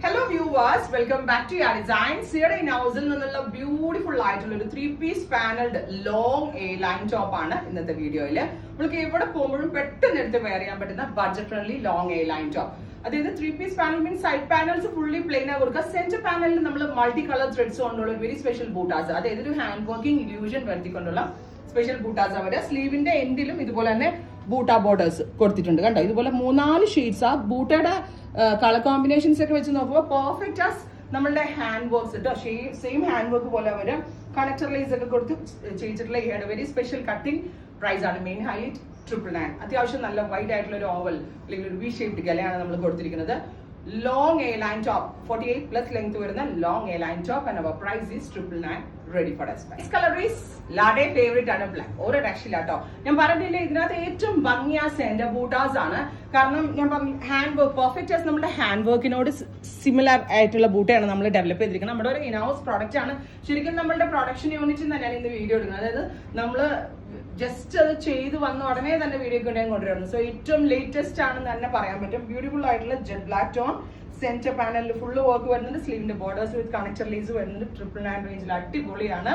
Hello viewers, welcome back to your designs. Here in house നിന്നുള്ള beautiful ആയിട്ടുള്ള ഒരു 3-piece panelled long A line top ആണ് ഇന്നത്തെ വീഡിയോയിൽ. നമുക്ക് എവിടെ പോകുമ്പോഴും പെട്ടെന്ന് എടുത്ത് വെയർ ചെയ്യാൻ പറ്റുന്ന budget friendly long A line top. അതായത് 3-piece panel means side panels fully plain ആ കൊടുക്കുക. സെന്റർ പാനലിൽ നമ്മൾ മൾട്ടി കളർ ത്രെഡ്സ് കൊണ്ടുള്ള ഒരു വെരി സ്പെഷ്യൽ ബൂട്ടാസ്, അതായത് ഒരു ഹാൻഡ് വർക്കിംഗ് ഇല്യൂഷൻ വരുത്തിക്കൊണ്ടുള്ള സ്പെഷ്യൽ ബൂട്ടാസ് അവര് സ്ലീവിന്റെ എൻഡിലും ഇതുപോലെ തന്നെ ബൂട്ട ബോർഡേഴ്സ് കൊടുത്തിട്ടുണ്ട്. കണ്ടോ, ഇതുപോലെ 3-4 ഷെയ്ഡ്സ് ആ ബൂട്ടയുടെ കളർ കോമ്പിനേഷൻസ് ഒക്കെ വെച്ച് നോക്കുമ്പോൾ പെർഫെക്റ്റ് ആസ് നമ്മളുടെ ഹാൻഡ് വർക്ക്സ് കേട്ടോ. സെയിം ഹാൻഡ് വർക്ക് പോലെ അവര് കണക്ടർ ലൈസ് ഒക്കെ കൊടുത്ത് ചെയ്തിട്ടുള്ള ഈ വെരി സ്പെഷ്യൽ കട്ടിംഗ് പ്രൈസ് ആണ്. Main highlight 999. അത്യാവശ്യം നല്ല വൈഡ് ആയിട്ടുള്ള ഒരു ഓവൽ അല്ലെങ്കിൽ ഒരു വി ഷേപ്ഡ് ഗലയാണ് നമ്മൾ കൊടുത്തിരിക്കുന്നത്. Long A line top 48+ length വരുന്ന long A line top and our price is 999. Ready for despatch. Colour is lady favourite ആണ് ബ്ലാക്ക്. ഒരു രക്ഷയില്ല കേട്ടോ. ഞാൻ പറഞ്ഞില്ലേ, ഇതിനകത്ത് ഏറ്റവും ഭംഗിയ സെന്റർ ബൂട്ടാസ് ആണ്. കാരണം ഞാൻ പറഞ്ഞു ഹാൻഡ് വർക്ക് പെർഫെക്റ്റ് ആസ് നമ്മുടെ ഹാൻഡ് വർക്കിനോട് സിമിലർ ആയിട്ടുള്ള ബൂട്ടയാണ് നമ്മൾ ഡെവലപ്പ് ചെയ്തിരിക്കുന്നത്. നമ്മുടെ ഒരു ഇൻഹൗസ് പ്രോഡക്റ്റ് ആണ്. ശരിക്കും നമ്മളുടെ പ്രൊഡക്ഷൻ യൂണിറ്റിൽ തന്നെയാണ് ഇന്ന് വീഡിയോ എടുക്കുന്നത്. അതായത് നമ്മള് ജസ്റ്റ് അത് ചെയ്ത് വന്ന ഉടനെ തന്നെ വീഡിയോ കൊണ്ടുവരുന്നു. സോ ഏറ്റവും ലേറ്റസ്റ്റ് ആണെന്ന് തന്നെ പറയാൻ പറ്റും. ബ്യൂട്ടിഫുൾ ആയിട്ടുള്ള ജെറ്റ് ബ്ലാക്ക് ടോൺ സെന്റർ പാനലിൽ ഫുള്ള് വർക്ക് വരുന്നുണ്ട്. സ്ലീവിന്റെ ബോർഡേഴ്സ് വിത്ത് കണക്ടർ ലീസ് വരുന്നുണ്ട്. 999 റേഞ്ചിൽ അടിപൊളിയാണ്.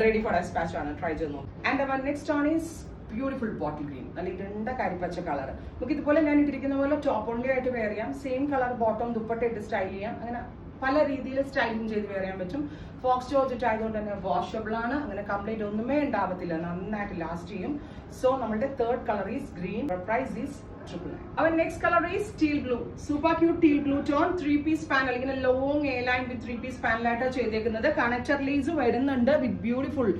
റെഡി ഫോർ ഡെസ്പാച്ച് ആണ്. ട്രൈ ചെയ്തു. And our next one is beautiful bottle green, അല്ലെങ്കിൽ ഇരുണ്ട കരിപ്പച്ച കളർ. നമുക്ക് ഇതുപോലെ ഞാൻ ഇട്ടിരിക്കുന്ന പോലെ ടോപ്പ് ഓൺലി ആയിട്ട് വെയർ ചെയ്യാം. സെയിം കളർ ബോട്ടം ദുപ്പട്ട ഇട്ട് സ്റ്റൈൽ ചെയ്യാം. അങ്ങനെ പല രീതിയിൽ സ്റ്റൈലിംഗ് ചെയ്ത് വെയർ ചെയ്യാൻ പറ്റും. ഫോക്സ് ജോർജറ്റ് ആയതുകൊണ്ട് തന്നെ വാഷബിൾ ആണ്. അങ്ങനെ കംപ്ലീറ്റ് ഒന്നുമേ ഉണ്ടാവത്തില്ല, നന്നായിട്ട് ലാസ്റ്റ് ചെയ്യും. സോ നമ്മുടെ third colour is green. Price is 999. Our next color is teal blue. Super cute teal blue tone 3-piece panel. ഇങ്ങനെ long A line with 3-piece panel ആയിട്ടാണ് ചെയ്തേക്കുന്നത്. കണക്ടർ ലീസ് വരുന്നുണ്ട് വിത്ത് ബ്യൂട്ടിഫുൾ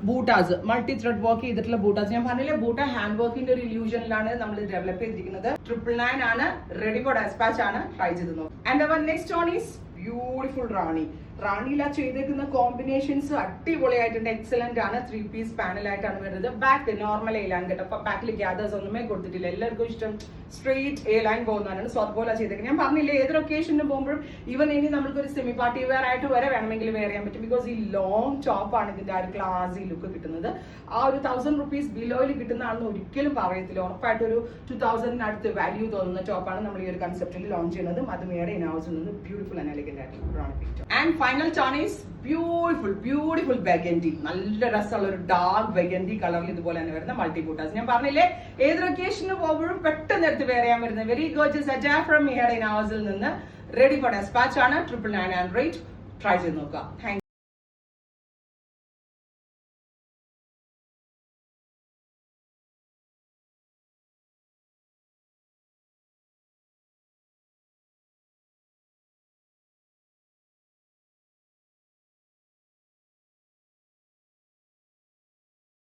ബൂട്ടാസ്, multi thread work ചെയ്തിട്ടുള്ള ബൂട്ടാസ്. ഞാൻ പറഞ്ഞില്ലേ, ബൂട്ട hand വർക്കിന്റെ ഒരു ഇല്യൂഷനിലാണ് നമ്മൾ ഡെവലപ്പ് ചെയ്തിരിക്കുന്നത്. 999 ആണ്. റെഡി ഫോർ ഡെസ്പാച്ച് ആണ്. ട്രൈ ചെയ്ത് നോക്കും. And our next one is beautiful Rani. റാണിയിലാ ചെയ്തേക്കുന്ന കോമ്പിനേഷൻസ് അടിപൊളിയായിട്ടുണ്ട്. എക്സലന്റ് ആണ്. 3-piece പാനൽ ആയിട്ടാണ് വരുന്നത്. ബാക്ക് നോർമൽ എ ലൈൻ കേട്ടോ. അപ്പൊ ബാക്കിൽ ഗ്യാദേഴ്സ് ഒന്നുമേ കൊടുത്തിട്ടില്ല. എല്ലാവർക്കും ഇഷ്ടം സ്ട്രെയിറ്റ് എ ലൈൻ പോകുന്നതാണ്. സോ അതുപോലെ ചെയ്തേക്കുന്നത്. ഞാൻ പറഞ്ഞില്ലേ, ഏതൊരു ഒക്കേഷന് പോകുമ്പോഴും ഈവൻ ഇനി നമ്മൾക്ക് ഒരു സെമി പാർട്ടി വെയർ ആയിട്ട് വരെ വേണമെങ്കിൽ വെയർ ചെയ്യാൻ പറ്റും. ബിക്കോസ് ഈ ലോങ് ടോപ്പ് ആണ് ഇതിന്റെ ആ ഒരു ക്ലാസി ലുക്ക് കിട്ടുന്നത്. ആ ഒരു 1000 rupees ബിലോയിൽ കിട്ടുന്ന ആണെന്ന് ഒരിക്കലും പറയത്തില്ല. ഉറപ്പായിട്ട് ഒരു 2000 അടുത്ത് വാല്യൂ തോന്നുന്ന ടോപ്പാണ് നമ്മൾ ഈ ഒരു കൺസെപ്റ്റിൽ ലോഞ്ച് ചെയ്യുന്നതും. അത് മേടെ ഇൻഹൗസിൽ നിന്ന് ബ്യൂട്ടിഫുൾ ആൻഡ് എലഗന്റ് ആയിട്ടുള്ള. And final tone is beautiful burgundy. നല്ല രസമുള്ള ഒരു ഡാർക്ക് ബെഗൻഡി കളറിൽ ഇതുപോലെ തന്നെ വരുന്ന മൾട്ടി ബൂട്ടാസ്. ഞാൻ പറഞ്ഞില്ലേ, ഏതൊരു ഒക്കേഷന് പോകുമ്പോഴും പെട്ടെന്ന് എടുത്ത് വെയർ ചെയ്യാൻ വരുന്നത് വെരി ഗോർജിയസ് അറ്റാ ഫ്രം മിഹയുടെ ഇൻഹൗസിൽ നിന്ന്. റെഡി ഫോർ ഡെസ്പാച്ച് ആണ്. 999 റേറ്റ്. ട്രൈ ചെയ്ത് നോക്കുക. താങ്ക്